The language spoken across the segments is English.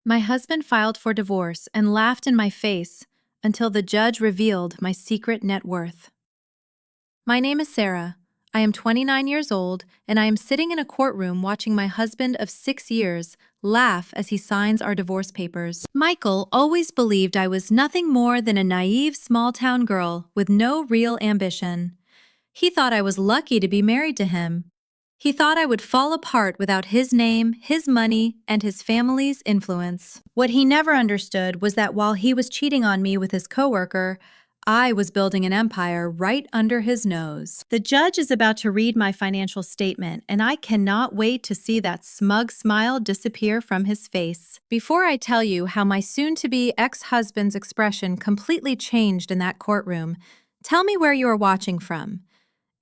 My husband filed for divorce and laughed in my face until the judge revealed my secret net worth. My name is Sarah. I am 29 years old, and I am sitting in a courtroom watching my husband of 6 years laugh as he signs our divorce papers. Michael always believed I was nothing more than a naive small-town girl with no real ambition. He thought I was lucky to be married to him. He thought I would fall apart without his name, his money, and his family's influence. What he never understood was that while he was cheating on me with his coworker, I was building an empire right under his nose. The judge is about to read my financial statement, and I cannot wait to see that smug smile disappear from his face. Before I tell you how my soon-to-be ex-husband's expression completely changed in that courtroom, tell me where you are watching from.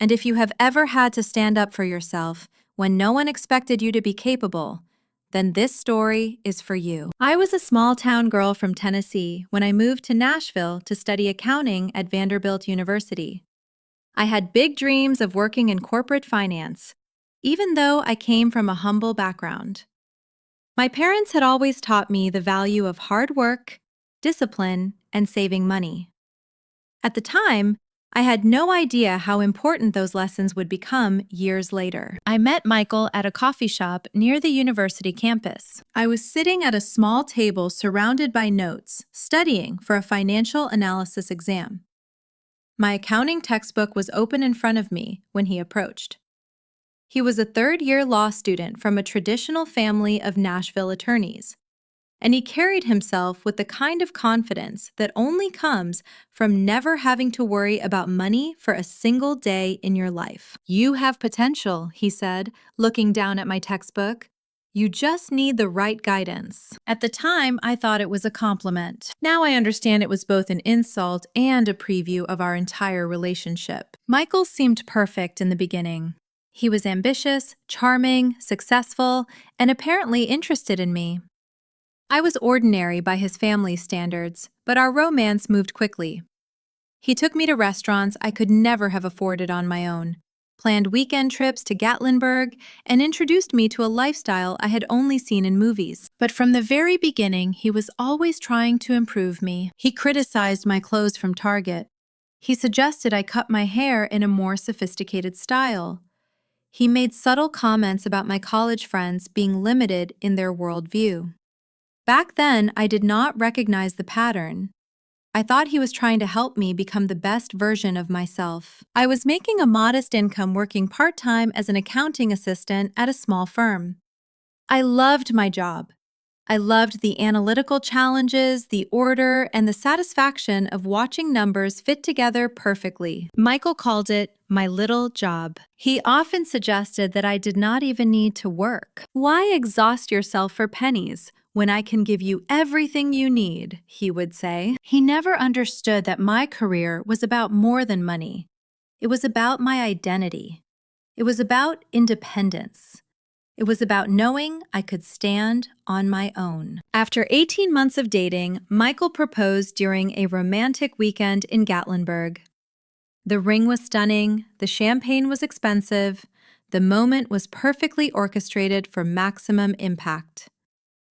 And if you have ever had to stand up for yourself when no one expected you to be capable, then this story is for you. I was a small-town girl from Tennessee when I moved to Nashville to study accounting at Vanderbilt University. I had big dreams of working in corporate finance, even though I came from a humble background. My parents had always taught me the value of hard work, discipline, and saving money. At the time, I had no idea how important those lessons would become years later. I met Michael at a coffee shop near the university campus. I was sitting at a small table surrounded by notes, studying for a financial analysis exam. My accounting textbook was open in front of me when he approached. He was a third-year law student from a traditional family of Nashville attorneys, and he carried himself with the kind of confidence that only comes from never having to worry about money for a single day in your life. "You have potential," he said, looking down at my textbook. "You just need the right guidance." At the time, I thought it was a compliment. Now I understand it was both an insult and a preview of our entire relationship. Michael seemed perfect in the beginning. He was ambitious, charming, successful, and apparently interested in me. I was ordinary by his family's standards, but our romance moved quickly. He took me to restaurants I could never have afforded on my own, planned weekend trips to Gatlinburg, and introduced me to a lifestyle I had only seen in movies. But from the very beginning, he was always trying to improve me. He criticized my clothes from Target. He suggested I cut my hair in a more sophisticated style. He made subtle comments about my college friends being limited in their worldview. Back then, I did not recognize the pattern. I thought he was trying to help me become the best version of myself. I was making a modest income working part-time as an accounting assistant at a small firm. I loved my job. I loved the analytical challenges, the order, and the satisfaction of watching numbers fit together perfectly. Michael called it my little job. He often suggested that I did not even need to work. "Why exhaust yourself for pennies when I can give you everything you need?" he would say. He never understood that my career was about more than money. It was about my identity. It was about independence. It was about knowing I could stand on my own. After 18 months of dating, Michael proposed during a romantic weekend in Gatlinburg. The ring was stunning, the champagne was expensive, the moment was perfectly orchestrated for maximum impact.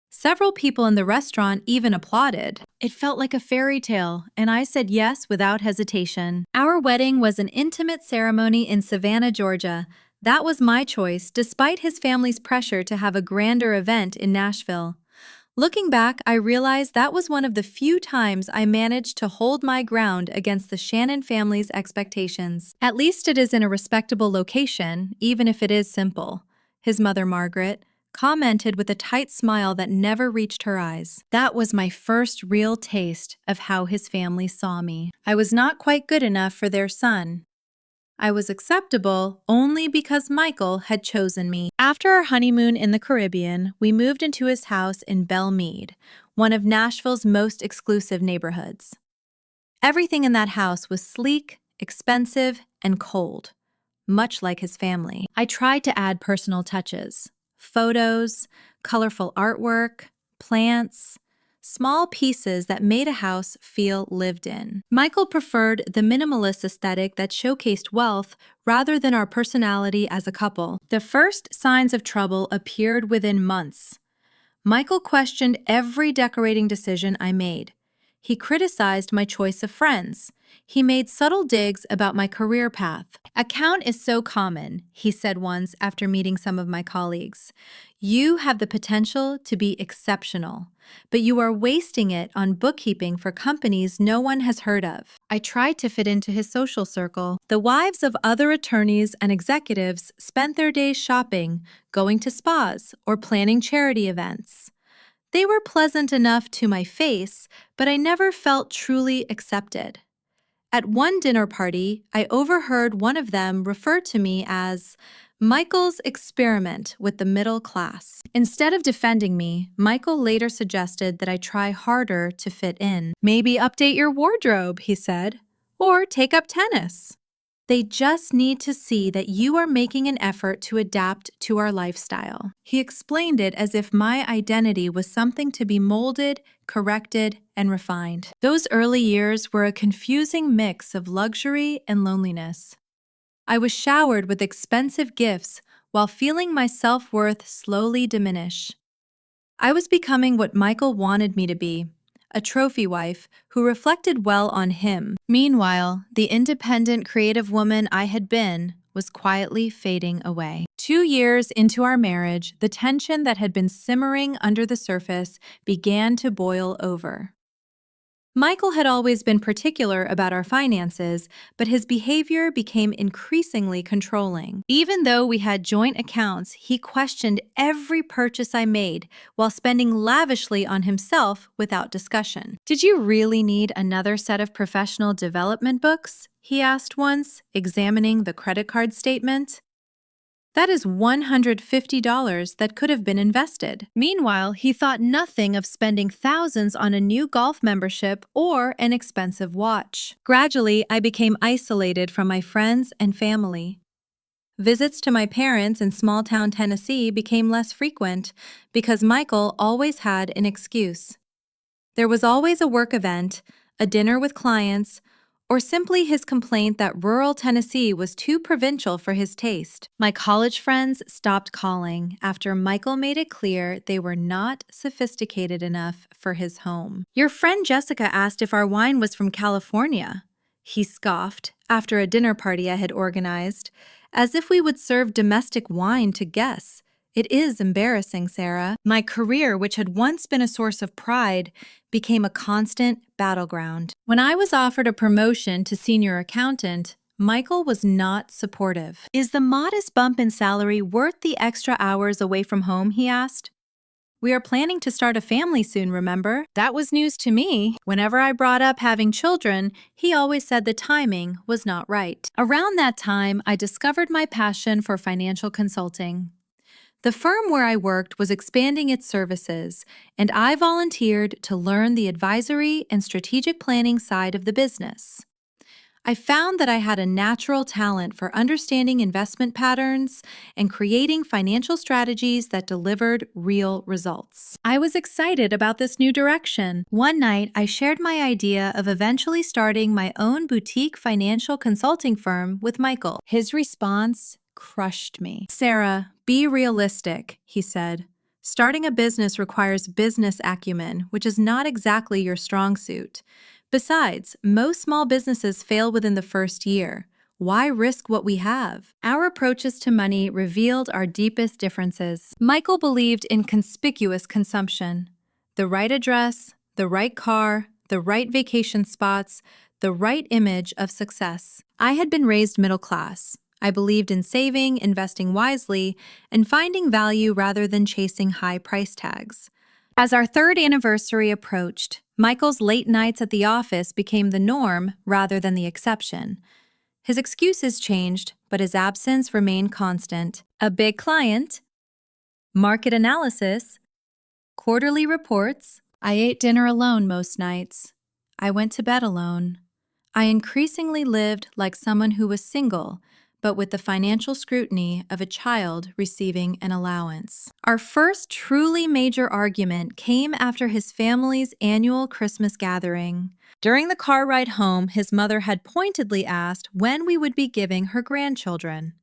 Several people in the restaurant even applauded. It felt like a fairy tale, and I said yes without hesitation. Our wedding was an intimate ceremony in Savannah, Georgia. That was my choice, despite his family's pressure to have a grander event in Nashville. Looking back, I realized that was one of the few times I managed to hold my ground against the Shannon family's expectations. "At least it is in a respectable location, even if it is simple," his mother Margaret commented with a tight smile that never reached her eyes. That was my first real taste of how his family saw me. I was not quite good enough for their son. I was acceptable only because Michael had chosen me. After our honeymoon in the Caribbean, we moved into his house in Belle Meade, one of Nashville's most exclusive neighborhoods. Everything in that house was sleek, expensive, and cold, much like his family. I tried to add personal touches: photos, colorful artwork, plants, small pieces that made a house feel lived in. Michael preferred the minimalist aesthetic that showcased wealth rather than our personality as a couple. The first signs of trouble appeared within months. Michael questioned every decorating decision I made. He criticized my choice of friends. He made subtle digs about my career path. "Account is so common," he said once after meeting some of my colleagues. "You have the potential to be exceptional, but you are wasting it on bookkeeping for companies no one has heard of." I tried to fit into his social circle. The wives of other attorneys and executives spent their days shopping, going to spas, or planning charity events. They were pleasant enough to my face, but I never felt truly accepted. At one dinner party, I overheard one of them refer to me as Michael's experiment with the middle class. Instead of defending me, Michael later suggested that I try harder to fit in. "Maybe update your wardrobe," he said, "or take up tennis. They just need to see that you are making an effort to adapt to our lifestyle." He explained it as if my identity was something to be molded, corrected, and refined. Those early years were a confusing mix of luxury and loneliness. I was showered with expensive gifts while feeling my self-worth slowly diminish. I was becoming what Michael wanted me to be, a trophy wife who reflected well on him. Meanwhile, the independent, creative woman I had been was quietly fading away. 2 years into our marriage, the tension that had been simmering under the surface began to boil over. Michael had always been particular about our finances, but his behavior became increasingly controlling. Even though we had joint accounts, he questioned every purchase I made while spending lavishly on himself without discussion. "Did you really need another set of professional development books?" he asked once, examining the credit card statement. "That is $150 that could have been invested." Meanwhile, he thought nothing of spending thousands on a new golf membership or an expensive watch. Gradually, I became isolated from my friends and family. Visits to my parents in small-town Tennessee became less frequent because Michael always had an excuse. There was always a work event, a dinner with clients, or simply his complaint that rural Tennessee was too provincial for his taste. My college friends stopped calling after Michael made it clear they were not sophisticated enough for his home. "Your friend Jessica asked if our wine was from California," he scoffed after a dinner party I had organized, as if we would serve domestic wine to guests. "It is embarrassing, Sarah." My career, which had once been a source of pride, became a constant battleground. When I was offered a promotion to senior accountant, Michael was not supportive. "Is the modest bump in salary worth the extra hours away from home?" he asked. "We are planning to start a family soon, remember?" That was news to me. Whenever I brought up having children, he always said the timing was not right. Around that time, I discovered my passion for financial consulting. The firm where I worked was expanding its services, and I volunteered to learn the advisory and strategic planning side of the business. I found that I had a natural talent for understanding investment patterns and creating financial strategies that delivered real results. I was excited about this new direction. One night, I shared my idea of eventually starting my own boutique financial consulting firm with Michael. His response crushed me. "Sarah, be realistic," he said. "Starting a business requires business acumen, which is not exactly your strong suit. Besides, most small businesses fail within the first year. Why risk what we have?" Our approaches to money revealed our deepest differences. Michael believed in conspicuous consumption. The right address, the right car, the right vacation spots, the right image of success. I had been raised middle class. I believed in saving, investing wisely, and finding value rather than chasing high price tags. As our third anniversary approached, Michael's late nights at the office became the norm rather than the exception. His excuses changed, but his absence remained constant. A big client, market analysis, quarterly reports. I ate dinner alone most nights. I went to bed alone. I increasingly lived like someone who was single, but with the financial scrutiny of a child receiving an allowance. Our first truly major argument came after his family's annual Christmas gathering. During the car ride home, his mother had pointedly asked when we would be giving her grandchildren.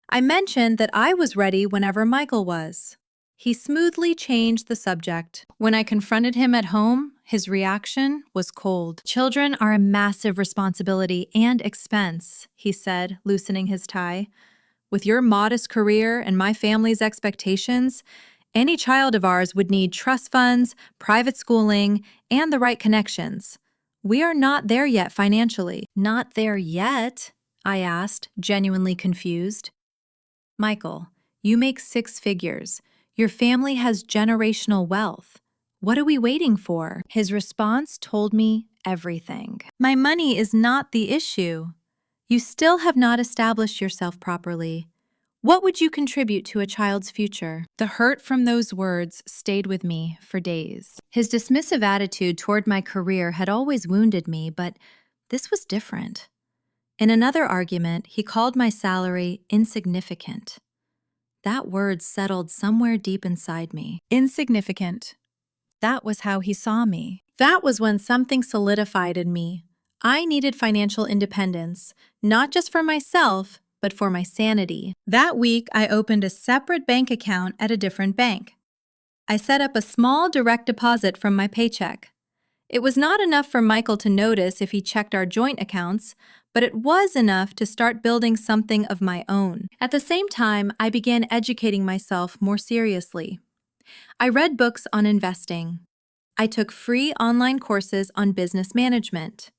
I mentioned that I was ready whenever Michael was. He smoothly changed the subject. When I confronted him at home, his reaction was cold. "Children are a massive responsibility and expense," he said, loosening his tie. "With your modest career and my family's expectations, any child of ours would need trust funds, private schooling, and the right connections. We are not there yet financially." "Not there yet?" I asked, genuinely confused. "Michael, you make six figures. Your family has generational wealth. What are we waiting for?" His response told me everything. "My money is not the issue. You still have not established yourself properly. What would you contribute to a child's future?" The hurt from those words stayed with me for days. His dismissive attitude toward my career had always wounded me, but this was different. In another argument, he called my salary insignificant. That word settled somewhere deep inside me. Insignificant. That was how he saw me. That was when something solidified in me. I needed financial independence, not just for myself, but for my sanity. That week, I opened a separate bank account at a different bank. I set up a small direct deposit from my paycheck. It was not enough for Michael to notice if he checked our joint accounts, but it was enough to start building something of my own. At the same time, I began educating myself more seriously. I read books on investing. I took free online courses on business management.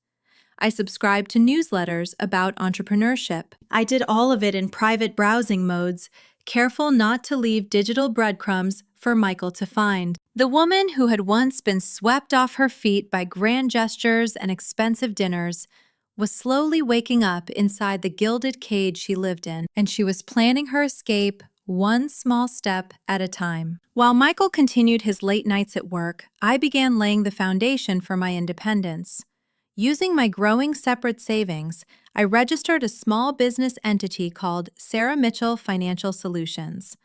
I subscribed to newsletters about entrepreneurship. I did all of it in private browsing modes, careful not to leave digital breadcrumbs for Michael to find. The woman who had once been swept off her feet by grand gestures and expensive dinners was slowly waking up inside the gilded cage she lived in, and she was planning her escape one small step at a time. While Michael continued his late nights at work, I began laying the foundation for my independence. Using my growing separate savings, I registered a small business entity called Sarah Mitchell Financial Solutions.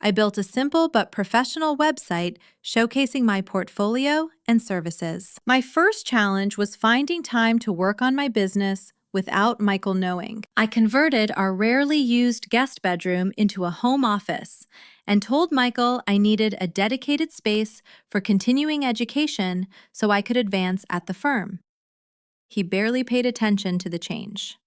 I built a simple but professional website showcasing my portfolio and services. My first challenge was finding time to work on my business without Michael knowing. I converted our rarely used guest bedroom into a home office and told Michael I needed a dedicated space for continuing education so I could advance at the firm. He barely paid attention to the change.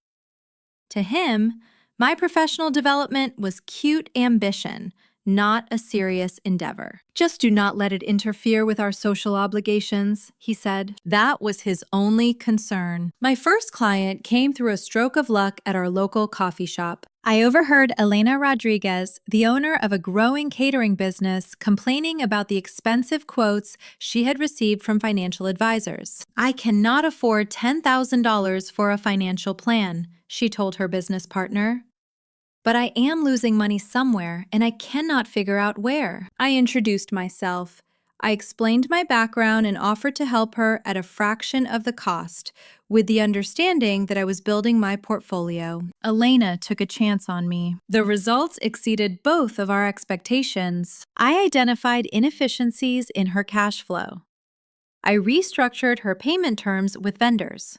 To him, my professional development was cute ambition, not a serious endeavor. "Just do not let it interfere with our social obligations," he said. That was his only concern. My first client came through a stroke of luck at our local coffee shop. I overheard Elena Rodriguez, the owner of a growing catering business, complaining about the expensive quotes she had received from financial advisors. "I cannot afford $10,000 for a financial plan," she told her business partner. "But I am losing money somewhere, and I cannot figure out where." I introduced myself. I explained my background and offered to help her at a fraction of the cost, with the understanding that I was building my portfolio. Elena took a chance on me. The results exceeded both of our expectations. I identified inefficiencies in her cash flow. I restructured her payment terms with vendors.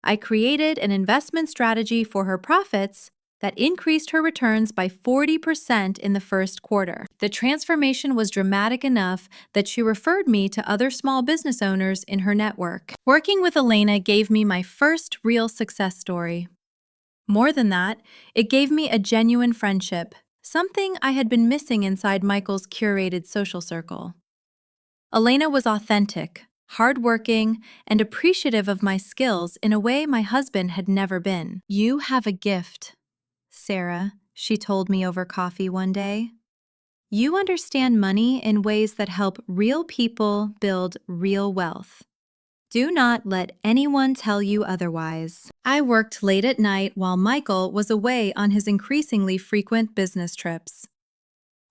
I created an investment strategy for her profits that increased her returns by 40% in the first quarter. The transformation was dramatic enough that she referred me to other small business owners in her network. Working with Elena gave me my first real success story. More than that, it gave me a genuine friendship, something I had been missing inside Michael's curated social circle. Elena was authentic, hardworking, and appreciative of my skills in a way my husband had never been. "You have a gift, Sarah," she told me over coffee one day. "You understand money in ways that help real people build real wealth. Do not let anyone tell you otherwise." I worked late at night while Michael was away on his increasingly frequent business trips.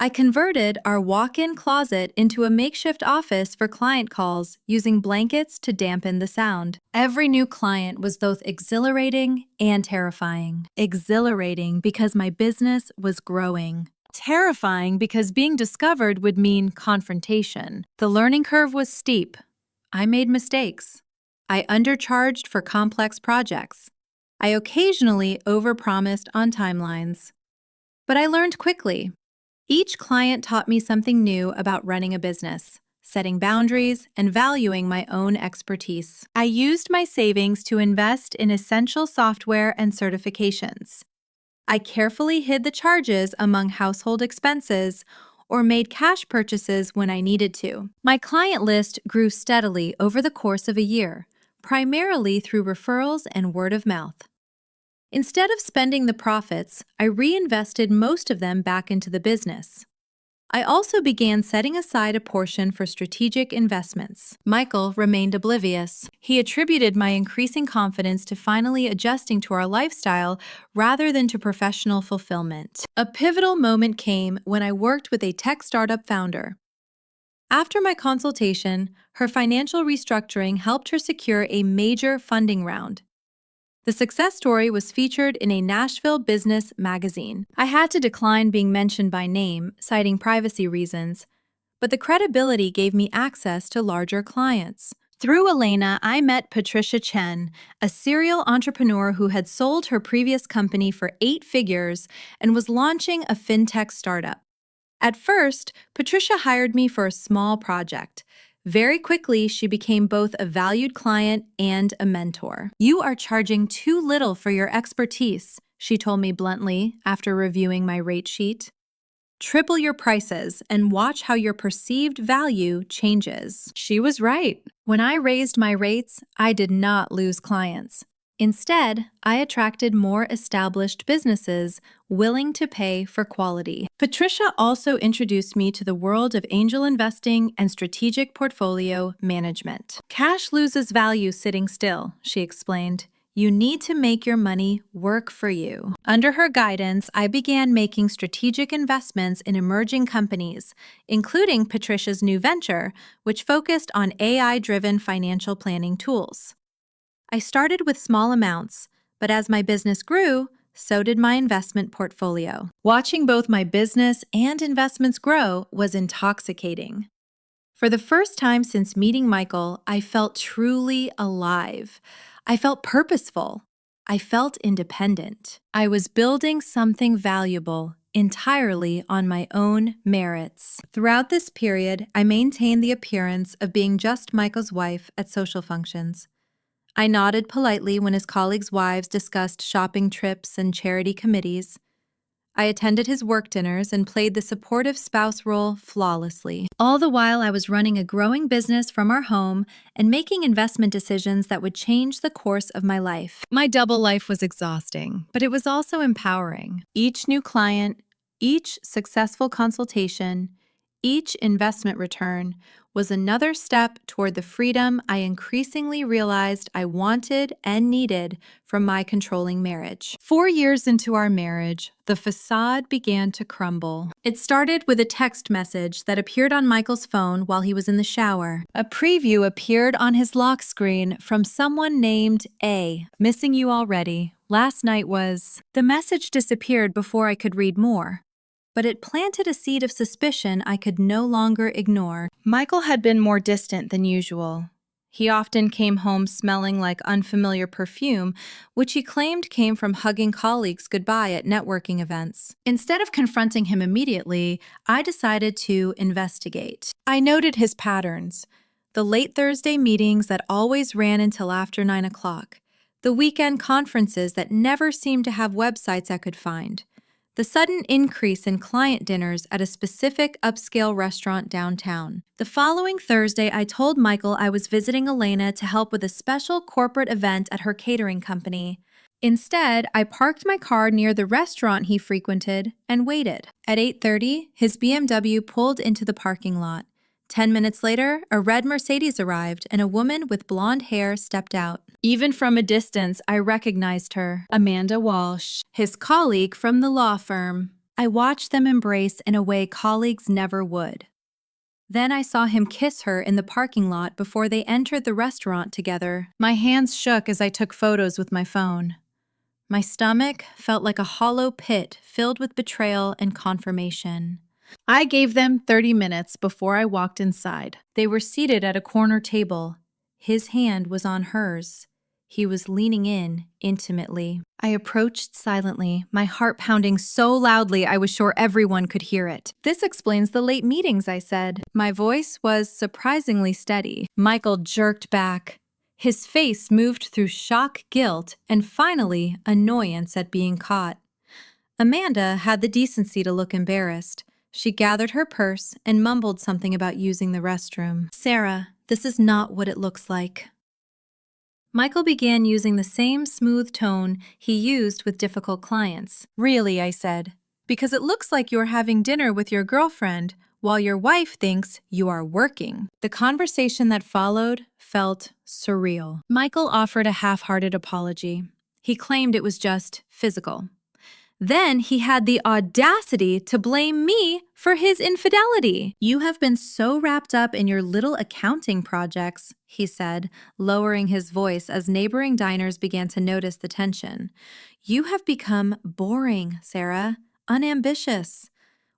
I converted our walk-in closet into a makeshift office for client calls using blankets to dampen the sound. Every new client was both exhilarating and terrifying. Exhilarating because my business was growing. Terrifying because being discovered would mean confrontation. The learning curve was steep. I made mistakes. I undercharged for complex projects. I occasionally overpromised on timelines. But I learned quickly. Each client taught me something new about running a business, setting boundaries, and valuing my own expertise. I used my savings to invest in essential software and certifications. I carefully hid the charges among household expenses or made cash purchases when I needed to. My client list grew steadily over the course of a year, primarily through referrals and word of mouth. Instead of spending the profits, I reinvested most of them back into the business. I also began setting aside a portion for strategic investments. Michael remained oblivious. He attributed my increasing confidence to finally adjusting to our lifestyle rather than to professional fulfillment. A pivotal moment came when I worked with a tech startup founder. After my consultation, her financial restructuring helped her secure a major funding round. The success story was featured in a Nashville business magazine. I had to decline being mentioned by name, citing privacy reasons, but the credibility gave me access to larger clients. Through Elena, I met Patricia Chen, a serial entrepreneur who had sold her previous company for 8 figures and was launching a fintech startup. At first, Patricia hired me for a small project. Very quickly, she became both a valued client and a mentor. "You are charging too little for your expertise," she told me bluntly after reviewing my rate sheet. "Triple your prices and watch how your perceived value changes." She was right. When I raised my rates, I did not lose clients. Instead, I attracted more established businesses willing to pay for quality. Patricia also introduced me to the world of angel investing and strategic portfolio management. "Cash loses value sitting still," she explained. "You need to make your money work for you." Under her guidance, I began making strategic investments in emerging companies, including Patricia's new venture, which focused on AI-driven financial planning tools. I started with small amounts, but as my business grew, so did my investment portfolio. Watching both my business and investments grow was intoxicating. For the first time since meeting Michael, I felt truly alive. I felt purposeful. I felt independent. I was building something valuable entirely on my own merits. Throughout this period, I maintained the appearance of being just Michael's wife at social functions. I nodded politely when his colleagues' wives discussed shopping trips and charity committees. I attended his work dinners and played the supportive spouse role flawlessly. All the while, I was running a growing business from our home and making investment decisions that would change the course of my life. My double life was exhausting, but it was also empowering. Each new client, each successful consultation, each investment return was another step toward the freedom I increasingly realized I wanted and needed from my controlling marriage. 4 years into our marriage, the facade began to crumble. It started with a text message that appeared on Michael's phone while he was in the shower. A preview appeared on his lock screen from someone named A. "Missing you already. Last night was..." The message disappeared before I could read more, but it planted a seed of suspicion I could no longer ignore. Michael had been more distant than usual. He often came home smelling like unfamiliar perfume, which he claimed came from hugging colleagues goodbye at networking events. Instead of confronting him immediately, I decided to investigate. I noted his patterns: the late Thursday meetings that always ran until after 9 o'clock, the weekend conferences that never seemed to have websites I could find, the sudden increase in client dinners at a specific upscale restaurant downtown. The following Thursday, I told Michael I was visiting Elena to help with a special corporate event at her catering company. Instead, I parked my car near the restaurant he frequented and waited. At 8:30, his BMW pulled into the parking lot. 10 minutes later, a red Mercedes arrived and a woman with blonde hair stepped out. Even from a distance, I recognized her, Amanda Walsh, his colleague from the law firm. I watched them embrace in a way colleagues never would. Then I saw him kiss her in the parking lot before they entered the restaurant together. My hands shook as I took photos with my phone. My stomach felt like a hollow pit filled with betrayal and confirmation. I gave them 30 minutes before I walked inside. They were seated at a corner table. His hand was on hers. He was leaning in intimately. I approached silently, my heart pounding so loudly I was sure everyone could hear it. "This explains the late meetings," I said. My voice was surprisingly steady. Michael jerked back. His face moved through shock, guilt, and finally, annoyance at being caught. Amanda had the decency to look embarrassed. She gathered her purse and mumbled something about using the restroom. "Sarah, this is not what it looks like." Michael began using the same smooth tone he used with difficult clients. "Really," I said, "because it looks like you're having dinner with your girlfriend while your wife thinks you are working." The conversation that followed felt surreal. Michael offered a half-hearted apology. He claimed it was just physical. Then he had the audacity to blame me for his infidelity. "You have been so wrapped up in your little accounting projects," he said, lowering his voice as neighboring diners began to notice the tension. "You have become boring, Sarah, unambitious.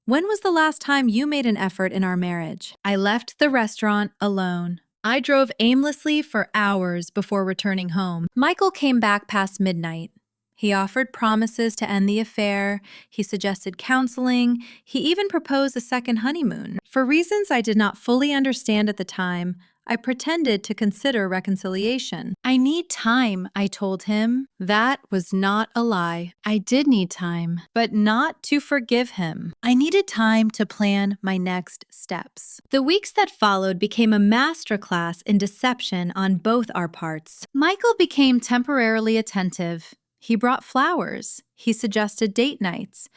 When was the last time you made an effort in our marriage?" I left the restaurant alone. I drove aimlessly for hours before returning home. Michael came back past midnight. He offered promises to end the affair, he suggested counseling, he even proposed a second honeymoon. For reasons I did not fully understand at the time, I pretended to consider reconciliation. "I need time," I told him. That was not a lie. I did need time, but not to forgive him. I needed time to plan my next steps. The weeks that followed became a masterclass in deception on both our parts. Michael became temporarily attentive. He brought flowers. He suggested date nights.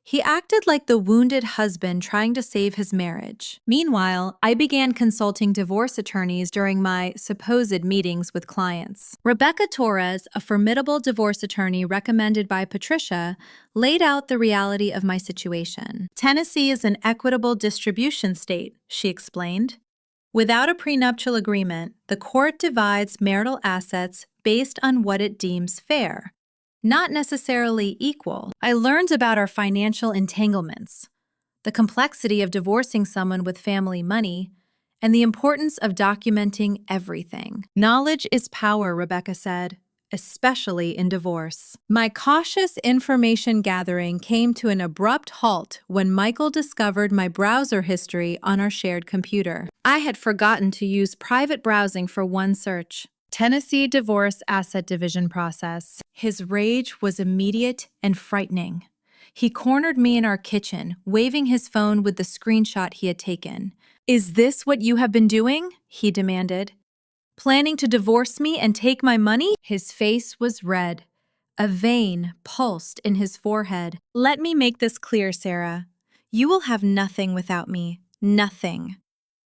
He acted like the wounded husband trying to save his marriage. Meanwhile, I began consulting divorce attorneys during my supposed meetings with clients. Rebecca Torres, a formidable divorce attorney recommended by Patricia, laid out the reality of my situation. "Tennessee is an equitable distribution state," she explained. "Without a prenuptial agreement, the court divides marital assets based on what it deems fair, not necessarily equal." I learned about our financial entanglements, the complexity of divorcing someone with family money, and the importance of documenting everything. "Knowledge is power," Rebecca said, especially in divorce. My cautious information gathering came to an abrupt halt when Michael discovered my browser history on our shared computer. I had forgotten to use private browsing for one search: Tennessee Divorce Asset Division Process. His rage was immediate and frightening. He cornered me in our kitchen, waving his phone with the screenshot he had taken. "Is this what you have been doing?" he demanded. "Planning to divorce me and take my money?" His face was red. A vein pulsed in his forehead. "Let me make this clear, Sarah. You will have nothing without me. Nothing.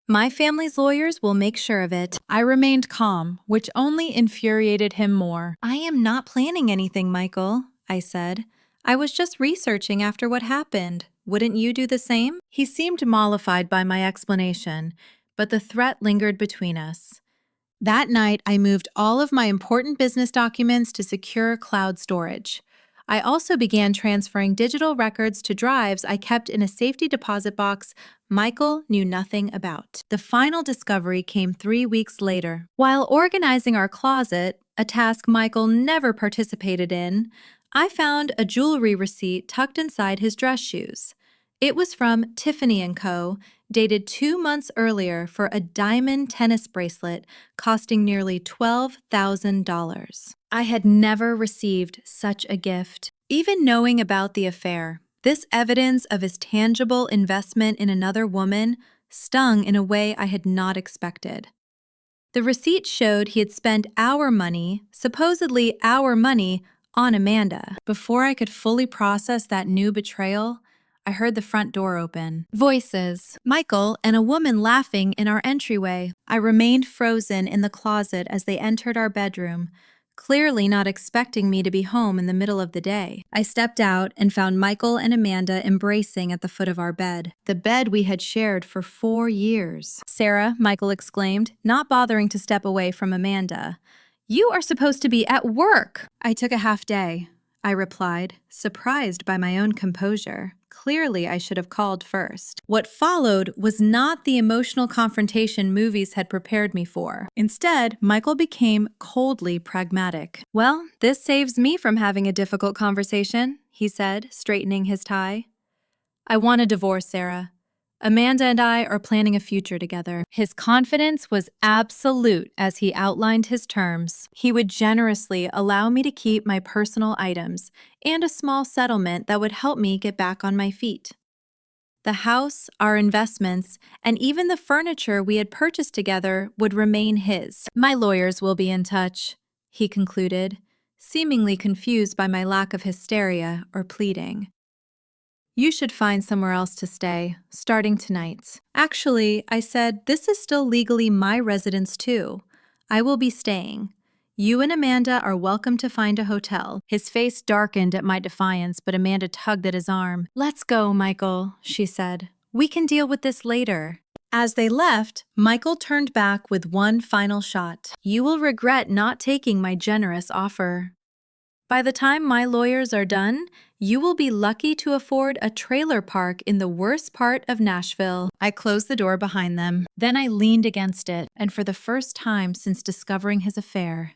My family's lawyers will make sure of it." I remained calm, which only infuriated him more. "I am not planning anything, Michael," I said. "I was just researching after what happened. Wouldn't you do the same?" He seemed mollified by my explanation, but the threat lingered between us. That night, I moved all of my important business documents to secure cloud storage. I also began transferring digital records to drives I kept in a safety deposit box Michael knew nothing about. The final discovery came 3 weeks later. While organizing our closet, a task Michael never participated in, I found a jewelry receipt tucked inside his dress shoes. It was from Tiffany & Co., dated 2 months earlier for a diamond tennis bracelet costing nearly $12,000. I had never received such a gift. Even knowing about the affair, this evidence of his tangible investment in another woman stung in a way I had not expected. The receipt showed he had spent our money, supposedly our money, on Amanda. Before I could fully process that new betrayal, I heard the front door open. Voices, Michael and a woman laughing in our entryway. I remained frozen in the closet as they entered our bedroom, clearly not expecting me to be home in the middle of the day. I stepped out and found Michael and Amanda embracing at the foot of our bed, the bed we had shared for 4 years. "Sarah," Michael exclaimed, not bothering to step away from Amanda, "you are supposed to be at work." "I took a half day," I replied, surprised by my own composure. Clearly, I should have called first. What followed was not the emotional confrontation movies had prepared me for. Instead, Michael became coldly pragmatic. "Well, this saves me from having a difficult conversation," he said, straightening his tie. "I want a divorce, Sarah. Amanda and I are planning a future together." His confidence was absolute as he outlined his terms. He would generously allow me to keep my personal items and a small settlement that would help me get back on my feet. The house, our investments, and even the furniture we had purchased together would remain his. "My lawyers will be in touch," he concluded, seemingly confused by my lack of hysteria or pleading. "You should find somewhere else to stay, starting tonight." "Actually," I said, "this is still legally my residence too. I will be staying. You and Amanda are welcome to find a hotel." His face darkened at my defiance, but Amanda tugged at his arm. "Let's go, Michael," she said. "We can deal with this later." As they left, Michael turned back with one final shot. "You will regret not taking my generous offer. By the time my lawyers are done, you will be lucky to afford a trailer park in the worst part of Nashville." I closed the door behind them. Then I leaned against it, and for the first time since discovering his affair,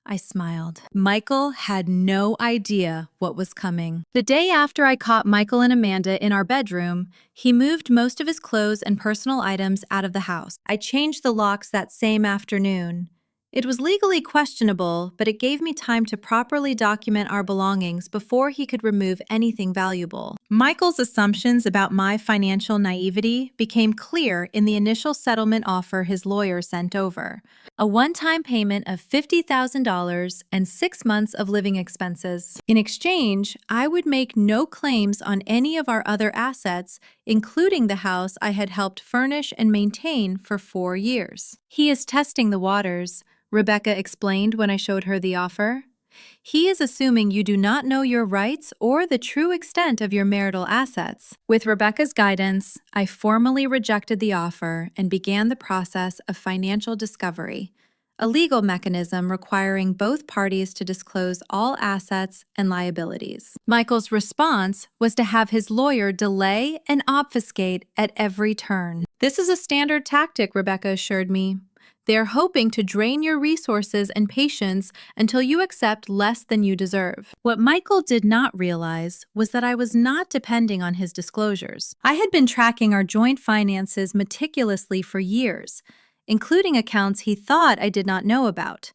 I smiled. Michael had no idea what was coming. The day after I caught Michael and Amanda in our bedroom, he moved most of his clothes and personal items out of the house. I changed the locks that same afternoon. It was legally questionable, but it gave me time to properly document our belongings before he could remove anything valuable. Michael's assumptions about my financial naivety became clear in the initial settlement offer his lawyer sent over: a one-time payment of $50,000 and 6 months of living expenses. In exchange, I would make no claims on any of our other assets, including the house I had helped furnish and maintain for 4 years. "He is testing the waters," Rebecca explained when I showed her the offer. "He is assuming you do not know your rights or the true extent of your marital assets." With Rebecca's guidance, I formally rejected the offer and began the process of financial discovery, a legal mechanism requiring both parties to disclose all assets and liabilities. Michael's response was to have his lawyer delay and obfuscate at every turn. "This is a standard tactic," Rebecca assured me. "They're hoping to drain your resources and patience until you accept less than you deserve." What Michael did not realize was that I was not depending on his disclosures. I had been tracking our joint finances meticulously for years, including accounts he thought I did not know about.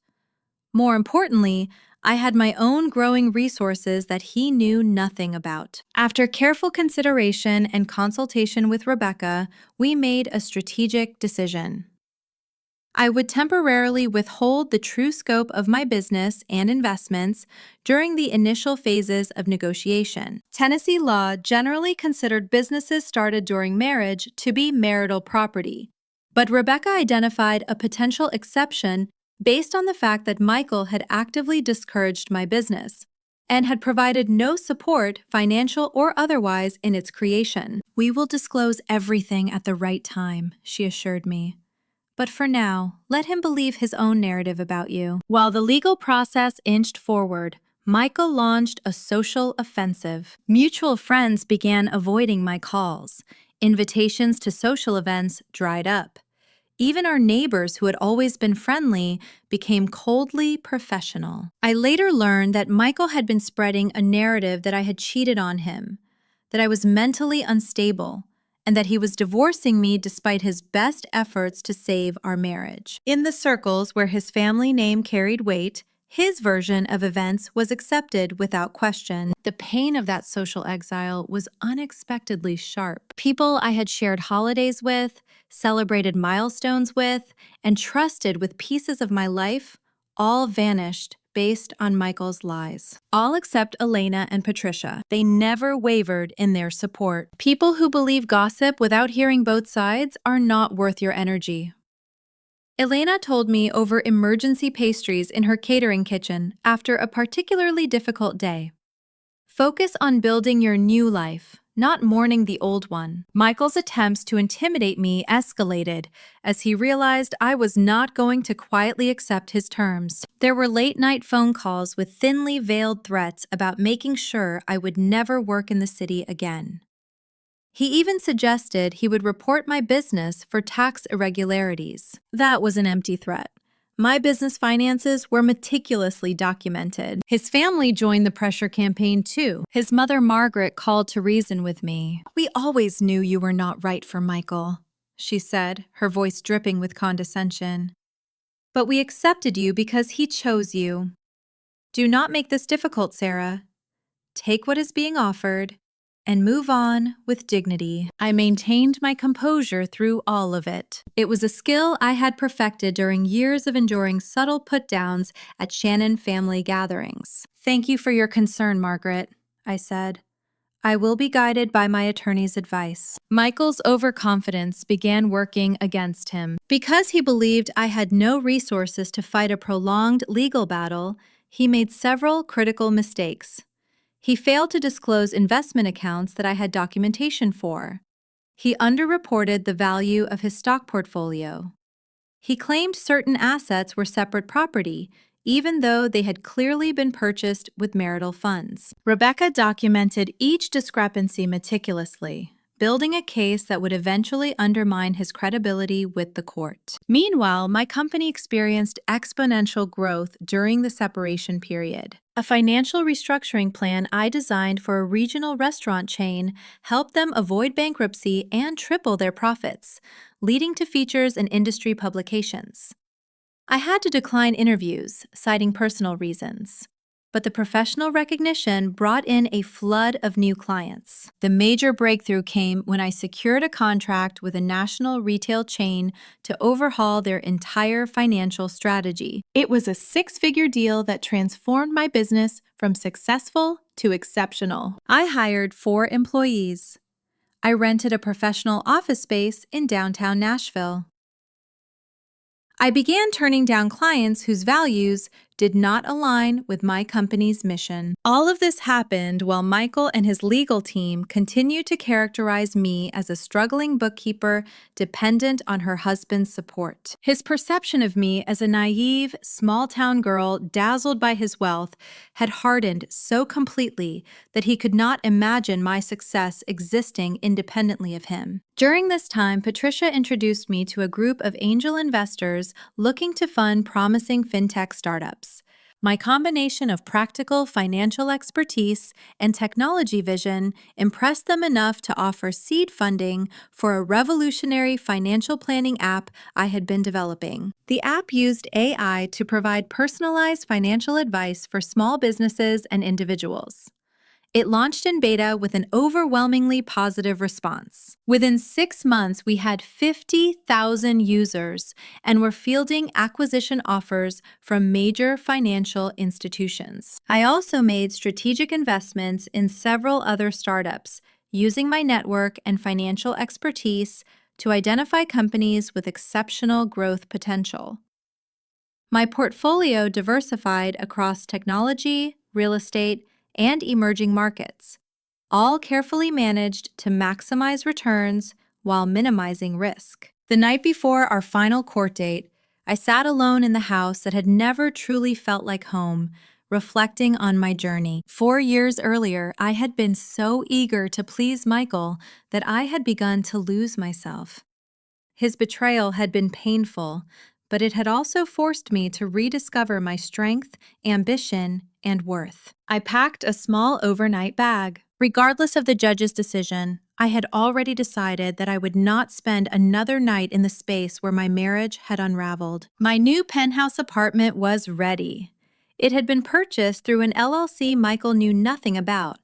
More importantly, I had my own growing resources that he knew nothing about. After careful consideration and consultation with Rebecca, we made a strategic decision. I would temporarily withhold the true scope of my business and investments during the initial phases of negotiation. Tennessee law generally considered businesses started during marriage to be marital property, but Rebecca identified a potential exception based on the fact that Michael had actively discouraged my business and had provided no support, financial or otherwise, in its creation. "We will disclose everything at the right time," she assured me. "But for now, let him believe his own narrative about you." While the legal process inched forward, Michael launched a social offensive. Mutual friends began avoiding my calls. Invitations to social events dried up. Even our neighbors, who had always been friendly, became coldly professional. I later learned that Michael had been spreading a narrative that I had cheated on him, that I was mentally unstable, and that he was divorcing me despite his best efforts to save our marriage. In the circles where his family name carried weight, his version of events was accepted without question. The pain of that social exile was unexpectedly sharp. People I had shared holidays with, celebrated milestones with, and trusted with pieces of my life all vanished based on Michael's lies. All except Elena and Patricia. They never wavered in their support. People who believe gossip without hearing both sides are not worth your energy. Elena told me over emergency pastries in her catering kitchen after a particularly difficult day. "Focus on building your new life, not mourning the old one." Michael's attempts to intimidate me escalated as he realized I was not going to quietly accept his terms. There were late-night phone calls with thinly veiled threats about making sure I would never work in the city again. He even suggested he would report my business for tax irregularities. That was an empty threat. My business finances were meticulously documented. His family joined the pressure campaign too. His mother, Margaret, called to reason with me. "We always knew you were not right for Michael," she said, her voice dripping with condescension. "But we accepted you because he chose you. Do not make this difficult, Sarah. Take what is being offered and move on with dignity." I maintained my composure through all of it. It was a skill I had perfected during years of enduring subtle put-downs at Shannon family gatherings. "Thank you for your concern, Margaret," I said. "I will be guided by my attorney's advice." Michael's overconfidence began working against him. Because he believed I had no resources to fight a prolonged legal battle, he made several critical mistakes. He failed to disclose investment accounts that I had documentation for. He underreported the value of his stock portfolio. He claimed certain assets were separate property, even though they had clearly been purchased with marital funds. Rebecca documented each discrepancy meticulously, building a case that would eventually undermine his credibility with the court. Meanwhile, my company experienced exponential growth during the separation period. A financial restructuring plan I designed for a regional restaurant chain helped them avoid bankruptcy and triple their profits, leading to features in industry publications. I had to decline interviews, citing personal reasons, but the professional recognition brought in a flood of new clients. The major breakthrough came when I secured a contract with a national retail chain to overhaul their entire financial strategy. It was a six-figure deal that transformed my business from successful to exceptional. I hired 4 employees. I rented a professional office space in downtown Nashville. I began turning down clients whose values did not align with my company's mission. All of this happened while Michael and his legal team continued to characterize me as a struggling bookkeeper dependent on her husband's support. His perception of me as a naive, small-town girl dazzled by his wealth had hardened so completely that he could not imagine my success existing independently of him. During this time, Patricia introduced me to a group of angel investors looking to fund promising fintech startups. My combination of practical financial expertise and technology vision impressed them enough to offer seed funding for a revolutionary financial planning app I had been developing. The app used AI to provide personalized financial advice for small businesses and individuals. It launched in beta with an overwhelmingly positive response. Within 6 months, we had 50,000 users and were fielding acquisition offers from major financial institutions. I also made strategic investments in several other startups, using my network and financial expertise to identify companies with exceptional growth potential. My portfolio diversified across technology, real estate, and emerging markets, all carefully managed to maximize returns while minimizing risk. The night before our final court date, I sat alone in the house that had never truly felt like home, reflecting on my journey. 4 years earlier, I had been so eager to please Michael that I had begun to lose myself. His betrayal had been painful, but it had also forced me to rediscover my strength, ambition, and worth. I packed a small overnight bag. Regardless of the judge's decision, I had already decided that I would not spend another night in the space where my marriage had unraveled. My new penthouse apartment was ready. It had been purchased through an LLC Michael knew nothing about,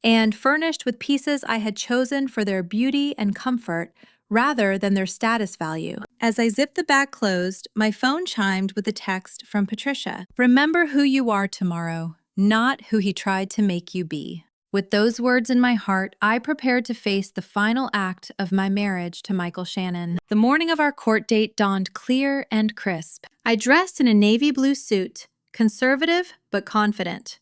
and furnished with pieces I had chosen for their beauty and comfort rather than their status value. As I zipped the bag closed, my phone chimed with a text from Patricia. "Remember who you are tomorrow, not who he tried to make you be." With those words in my heart, I prepared to face the final act of my marriage to Michael Shannon. The morning of our court date dawned clear and crisp. I dressed in a navy blue suit, conservative but confident.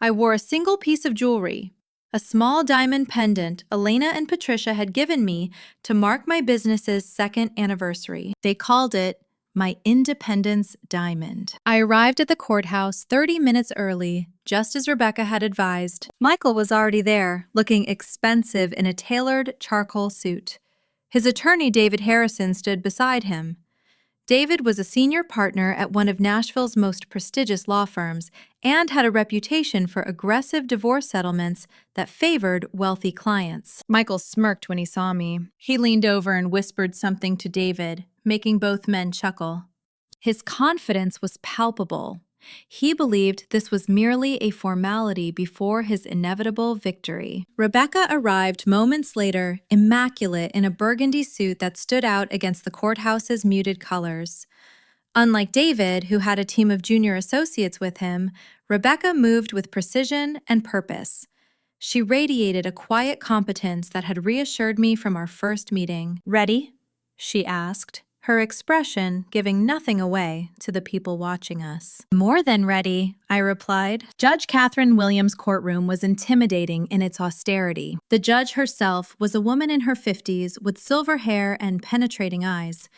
I wore a single piece of jewelry, a small diamond pendant Elena and Patricia had given me to mark my business's 2nd anniversary. They called it my Independence Diamond. I arrived at the courthouse 30 minutes early, just as Rebecca had advised. Michael was already there, looking expensive in a tailored charcoal suit. His attorney, David Harrison, stood beside him. David was a senior partner at one of Nashville's most prestigious law firms and had a reputation for aggressive divorce settlements that favored wealthy clients. Michael smirked when he saw me. He leaned over and whispered something to David, making both men chuckle. His confidence was palpable. He believed this was merely a formality before his inevitable victory. Rebecca arrived moments later, immaculate in a burgundy suit that stood out against the courthouse's muted colors. Unlike David, who had a team of junior associates with him, Rebecca moved with precision and purpose. She radiated a quiet competence that had reassured me from our first meeting. "Ready?" she asked, her expression giving nothing away to the people watching us. "More than ready," I replied. Judge Catherine Williams' courtroom was intimidating in its austerity. The judge herself was a woman in her 50s with silver hair and penetrating eyes.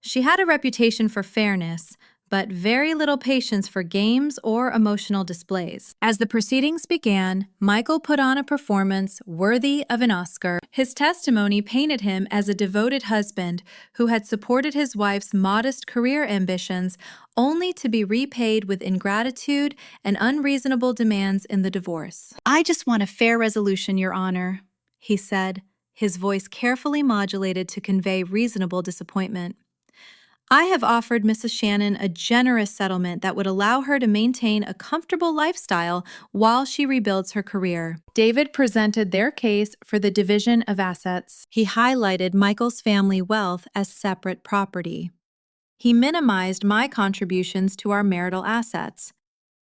She had a reputation for fairness, but very little patience for games or emotional displays. As the proceedings began, Michael put on a performance worthy of an Oscar. His testimony painted him as a devoted husband who had supported his wife's modest career ambitions only to be repaid with ingratitude and unreasonable demands in the divorce. "I just want a fair resolution, Your Honor," he said, his voice carefully modulated to convey reasonable disappointment. "I have offered Mrs. Shannon a generous settlement that would allow her to maintain a comfortable lifestyle while she rebuilds her career." David presented their case for the division of assets. He highlighted Michael's family wealth as separate property. He minimized my contributions to our marital assets.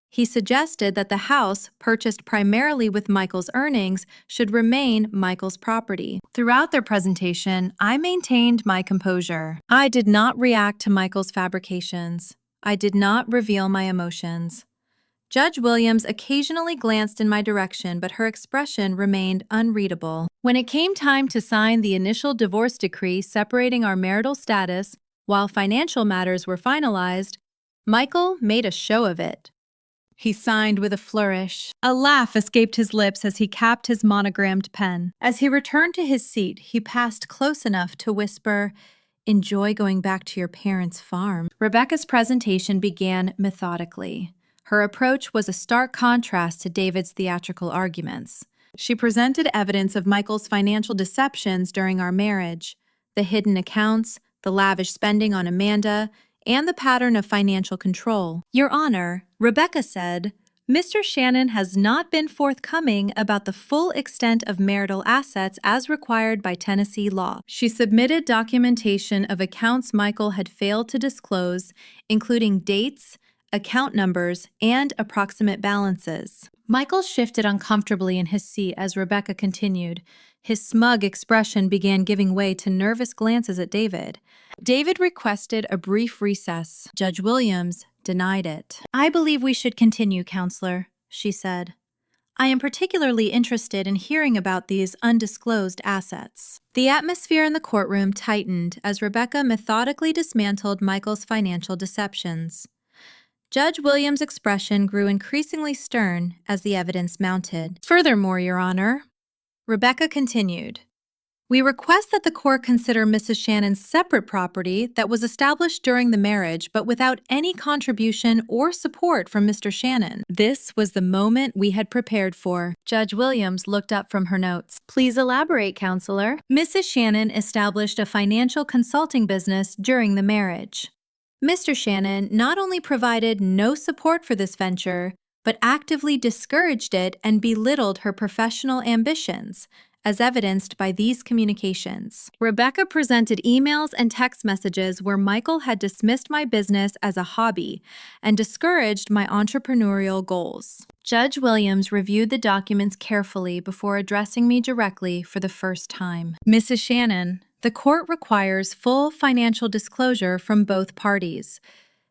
He suggested that the house, purchased primarily with Michael's earnings, should remain Michael's property. Throughout their presentation, I maintained my composure. I did not react to Michael's fabrications. I did not reveal my emotions. Judge Williams occasionally glanced in my direction, but her expression remained unreadable. When it came time to sign the initial divorce decree separating our marital status, while financial matters were finalized, Michael made a show of it. He signed with a flourish. A laugh escaped his lips as he capped his monogrammed pen. As he returned to his seat, he passed close enough to whisper, "Enjoy going back to your parents' farm." Rebecca's presentation began methodically. Her approach was a stark contrast to David's theatrical arguments. She presented evidence of Michael's financial deceptions during our marriage, the hidden accounts, the lavish spending on Amanda, and the pattern of financial control. "Your Honor," Rebecca said, "Mr. Shannon has not been forthcoming about the full extent of marital assets as required by Tennessee law." She submitted documentation of accounts Michael had failed to disclose, including dates, account numbers, and approximate balances. Michael shifted uncomfortably in his seat as Rebecca continued. His smug expression began giving way to nervous glances at David. David requested a brief recess. Judge Williams denied it. "I believe we should continue, Counselor," she said. "I am particularly interested in hearing about these undisclosed assets." The atmosphere in the courtroom tightened as Rebecca methodically dismantled Michael's financial deceptions. Judge Williams' expression grew increasingly stern as the evidence mounted. "Furthermore, Your Honor," Rebecca continued, "we request that the court consider Mrs. Shannon's separate property that was established during the marriage but without any contribution or support from Mr. Shannon." This was the moment we had prepared for. Judge Williams looked up from her notes. "Please elaborate, Counselor." "Mrs. Shannon established a financial consulting business during the marriage. Mr. Shannon not only provided no support for this venture, but actively discouraged it and belittled her professional ambitions, as evidenced by these communications." Rebecca presented emails and text messages where Michael had dismissed my business as a hobby and discouraged my entrepreneurial goals. Judge Williams reviewed the documents carefully before addressing me directly for the first time. "Mrs. Shannon, the court requires full financial disclosure from both parties.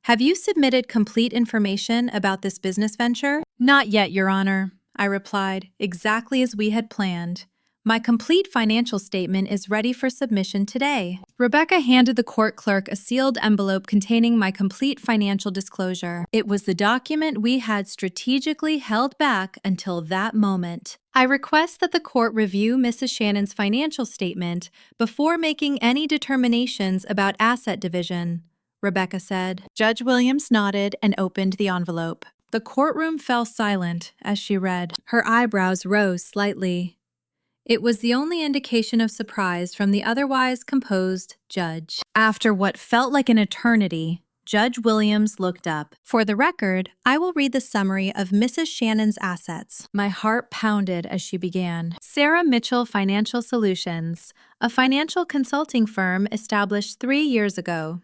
Have you submitted complete information about this business venture?" "Not yet, Your Honor," I replied, exactly as we had planned. My complete financial statement is ready for submission today. Rebecca handed the court clerk a sealed envelope containing my complete financial disclosure. It was the document we had strategically held back until that moment. I request that the court review Mrs. Shannon's financial statement before making any determinations about asset division, Rebecca said. Judge Williams nodded and opened the envelope. The courtroom fell silent as she read. Her eyebrows rose slightly. It was the only indication of surprise from the otherwise composed judge. After what felt like an eternity, Judge Williams looked up. For the record, I will read the summary of Mrs. Shannon's assets. My heart pounded as she began. Sarah Mitchell Financial Solutions, a financial consulting firm established 3 years ago.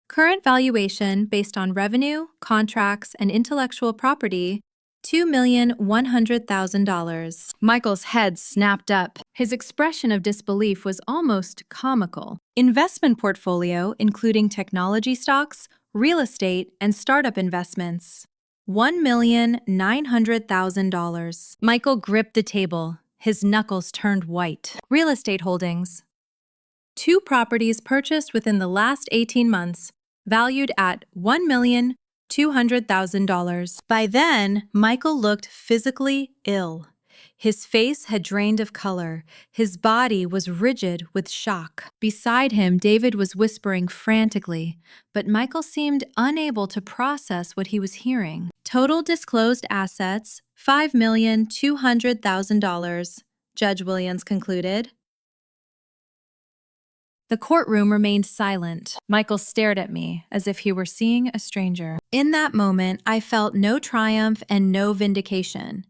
Current valuation based on revenue, contracts, and intellectual property, $2,100,000. Michael's head snapped up. His expression of disbelief was almost comical. Investment portfolio, including technology stocks, real estate, and startup investments, $1,900,000. Michael gripped the table. His knuckles turned white. Real estate holdings. 2 properties purchased within the last 18 months, valued at $1,200,000. By then, Michael looked physically ill. His face had drained of color. His body was rigid with shock. Beside him, David was whispering frantically, but Michael seemed unable to process what he was hearing. Total disclosed assets, $5,200,000, Judge Williams concluded. The courtroom remained silent. Michael stared at me as if he were seeing a stranger. In that moment, I felt no triumph and no vindication.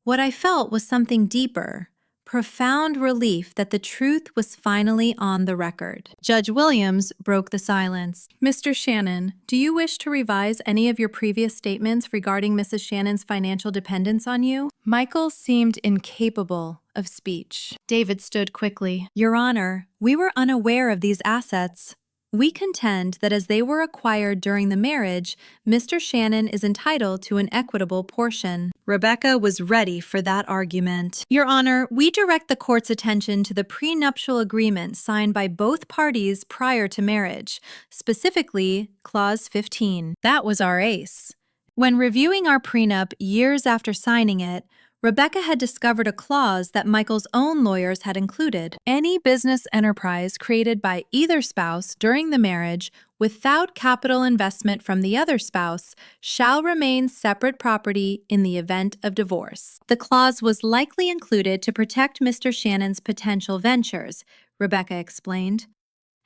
What I felt was something deeper, profound relief that the truth was finally on the record. Judge Williams broke the silence. Mr. Shannon, do you wish to revise any of your previous statements regarding Mrs. Shannon's financial dependence on you? Michael seemed incapable of speech. David stood quickly. Your Honor, we were unaware of these assets. We contend that as they were acquired during the marriage, Mr. Shannon is entitled to an equitable portion. Rebecca was ready for that argument. Your Honor, we direct the court's attention to the prenuptial agreement signed by both parties prior to marriage, specifically Clause 15. That was our ace. When reviewing our prenup years after signing it, Rebecca had discovered a clause that Michael's own lawyers had included. Any business enterprise created by either spouse during the marriage without capital investment from the other spouse shall remain separate property in the event of divorce. The clause was likely included to protect Mr. Shannon's potential ventures, Rebecca explained.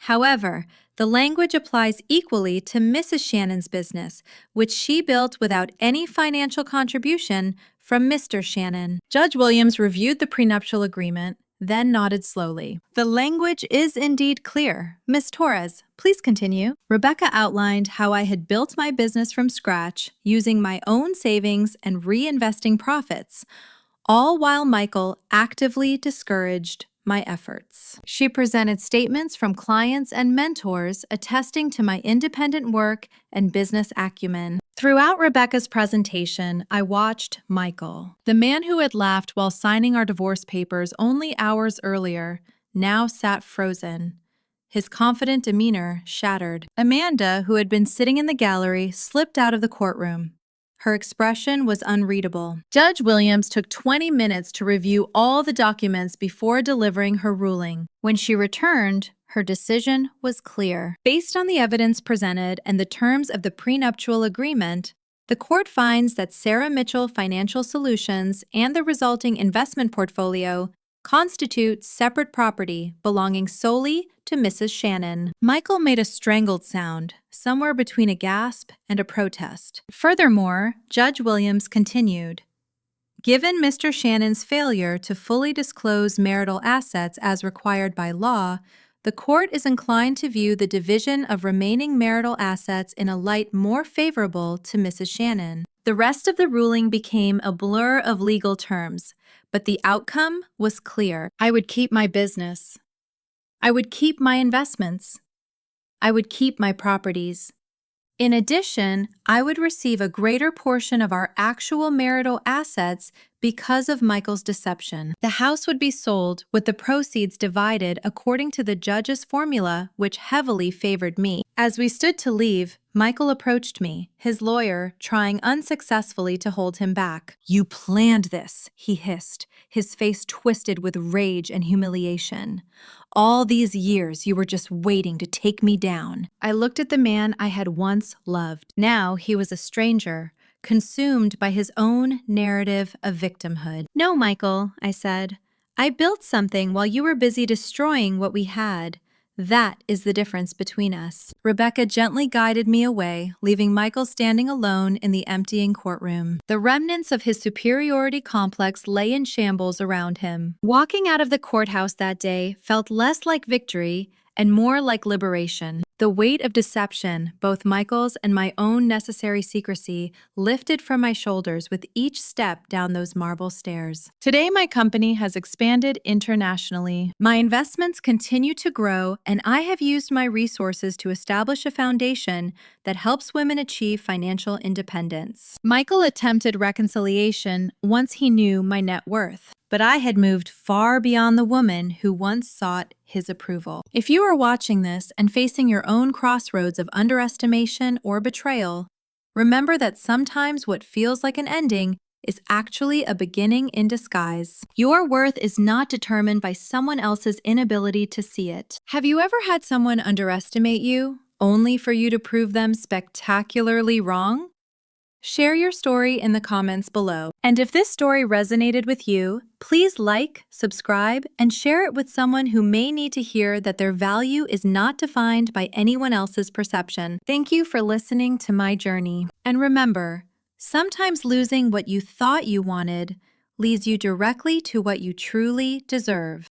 However, the language applies equally to Mrs. Shannon's business, which she built without any financial contribution from Mr. Shannon. Judge Williams reviewed the prenuptial agreement, then nodded slowly. The language is indeed clear. Ms. Torres, please continue. Rebecca outlined how I had built my business from scratch using my own savings and reinvesting profits, all while Michael actively discouraged my efforts. She presented statements from clients and mentors attesting to my independent work and business acumen. Throughout Rebecca's presentation, I watched Michael. The man who had laughed while signing our divorce papers only hours earlier now sat frozen, his confident demeanor shattered. Amanda, who had been sitting in the gallery, slipped out of the courtroom. Her expression was unreadable. Judge Williams took 20 minutes to review all the documents before delivering her ruling. When she returned, her decision was clear. Based on the evidence presented and the terms of the prenuptial agreement, the court finds that Sarah Mitchell Financial Solutions and the resulting investment portfolio constitute separate property belonging solely to Mrs. Shannon. Michael made a strangled sound, somewhere between a gasp and a protest. Furthermore, Judge Williams continued, given Mr. Shannon's failure to fully disclose marital assets as required by law, the court is inclined to view the division of remaining marital assets in a light more favorable to Mrs. Shannon. The rest of the ruling became a blur of legal terms, but the outcome was clear. I would keep my business. I would keep my investments. I would keep my properties. In addition, I would receive a greater portion of our actual marital assets Because of Michael's deception, the house would be sold with the proceeds divided according to the judge's formula, which heavily favored me. As we stood to leave, Michael approached me, his lawyer trying unsuccessfully to hold him back. "You planned this," he hissed, his face twisted with rage and humiliation. "All these years you were just waiting to take me down." I looked at the man I had once loved. Now he was a stranger, consumed by his own narrative of victimhood. "No, Michael," I said. "I built something while you were busy destroying what we had. That is the difference between us." Rebecca gently guided me away, leaving Michael standing alone in the emptying courtroom. The remnants of his superiority complex lay in shambles around him. Walking out of the courthouse that day felt less like victory and more like liberation. The weight of deception, both Michael's and my own necessary secrecy, lifted from my shoulders with each step down those marble stairs. Today, my company has expanded internationally. My investments continue to grow, and I have used my resources to establish a foundation that helps women achieve financial independence. Michael attempted reconciliation once he knew my net worth, but I had moved far beyond the woman who once sought his approval. If you are watching this and facing your own crossroads of underestimation or betrayal, remember that sometimes what feels like an ending is actually a beginning in disguise. Your worth is not determined by someone else's inability to see it. Have you ever had someone underestimate you, only for you to prove them spectacularly wrong? Share your story in the comments below. And if this story resonated with you, please like, subscribe, and share it with someone who may need to hear that their value is not defined by anyone else's perception. Thank you for listening to my journey. And remember, sometimes losing what you thought you wanted leads you directly to what you truly deserve.